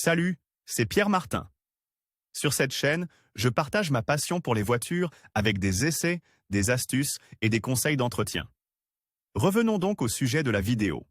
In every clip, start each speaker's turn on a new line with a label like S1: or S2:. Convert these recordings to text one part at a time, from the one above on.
S1: Salut, c'est Pierre Martin. Sur cette chaîne, je partage ma passion pour les voitures avec des essais, des astuces et des conseils d'entretien. Revenons donc au sujet de la vidéo.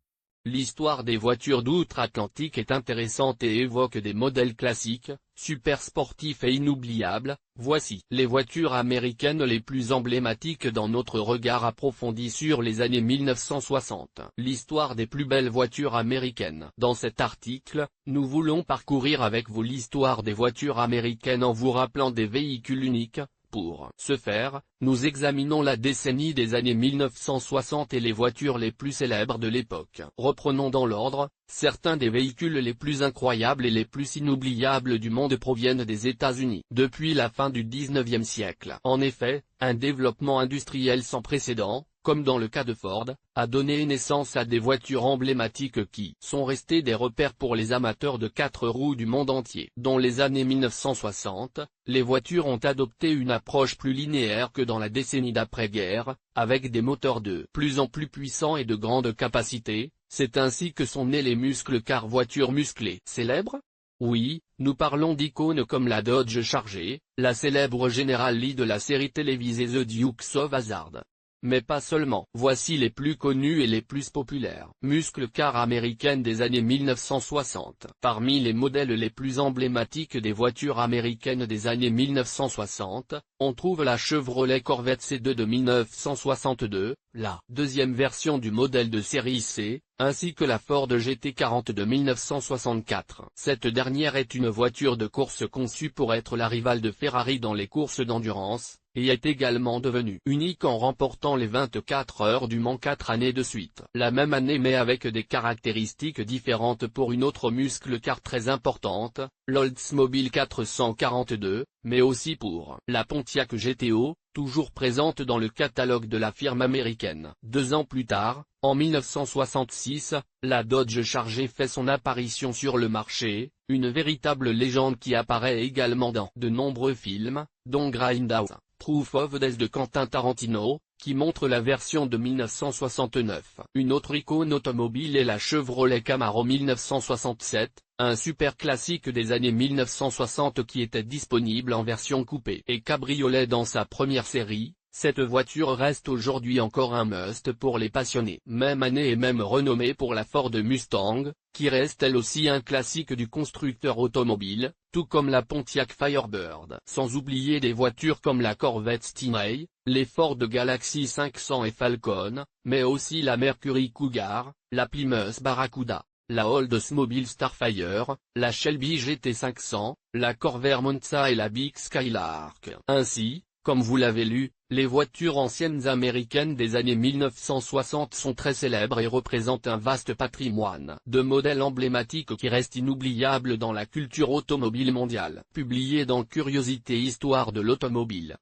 S2: L'histoire des voitures d'outre-Atlantique est intéressante et évoque des modèles classiques, super sportifs et inoubliables. Voici les voitures américaines les plus emblématiques dans notre regard approfondi sur les années 1960. L'histoire des plus belles voitures américaines. Dans cet article, nous voulons parcourir avec vous l'histoire des voitures américaines en vous rappelant des véhicules uniques. Pour ce faire, nous examinons la décennie des années 1960 et les voitures les plus célèbres de l'époque. Reprenons dans l'ordre, certains des véhicules les plus incroyables et les plus inoubliables du monde proviennent des États-Unis. Depuis la fin du 19e siècle. En effet, un développement industriel sans précédent, comme dans le cas de Ford, a donné naissance à des voitures emblématiques qui sont restées des repères pour les amateurs de 4 roues du monde entier. Dans les années 1960, les voitures ont adopté une approche plus linéaire que dans la décennie d'après-guerre, avec des moteurs de plus en plus puissants et de grande capacité. C'est ainsi que sont nés les muscle-cars voitures musclées. Célèbres ? Oui, nous parlons d'icônes comme la Dodge Charger, la célèbre General Lee de la série télévisée The Dukes of Hazzard. Mais pas seulement. Voici les plus connus et les plus populaires. Muscle-car américaine des années 1960. Parmi les modèles les plus emblématiques des voitures américaines des années 1960, on trouve la Chevrolet Corvette C2 de 1962, la deuxième version du modèle de série C, ainsi que la Ford GT40 de 1964. Cette dernière est une voiture de course conçue pour être la rivale de Ferrari dans les courses d'endurance, et est également devenue unique en remportant les 24 heures du Mans 4 années de suite. La même année mais avec des caractéristiques différentes pour une autre muscle-car très importante, l'Oldsmobile 442, mais aussi pour la Pontiac GTO, toujours présente dans le catalogue de la firme américaine. 2 ans plus tard, en 1966, la Dodge Charger fait son apparition sur le marché, une véritable légende qui apparaît également dans de nombreux films, dont Grindhouse, Proof of Death de Quentin Tarantino, qui montre la version de 1969. Une autre icône automobile est la Chevrolet Camaro 1967, un super classique des années 1960 qui était disponible en version coupé et cabriolet dans sa première série. Cette voiture reste aujourd'hui encore un must pour les passionnés. Même année et même renommée pour la Ford Mustang, qui reste elle aussi un classique du constructeur automobile, tout comme la Pontiac Firebird. Sans oublier des voitures comme la Corvette Stingray, les Ford Galaxy 500 et Falcon, mais aussi la Mercury Cougar, la Plymouth Barracuda, la Oldsmobile Starfire, la Shelby GT500, la Corvair Monza et la Big Skylark. Ainsi, comme vous l'avez lu, les voitures anciennes américaines des années 1960 sont très célèbres et représentent un vaste patrimoine de modèles emblématiques qui restent inoubliables dans la culture automobile mondiale. Publié dans Curiosité Histoire de l'automobile.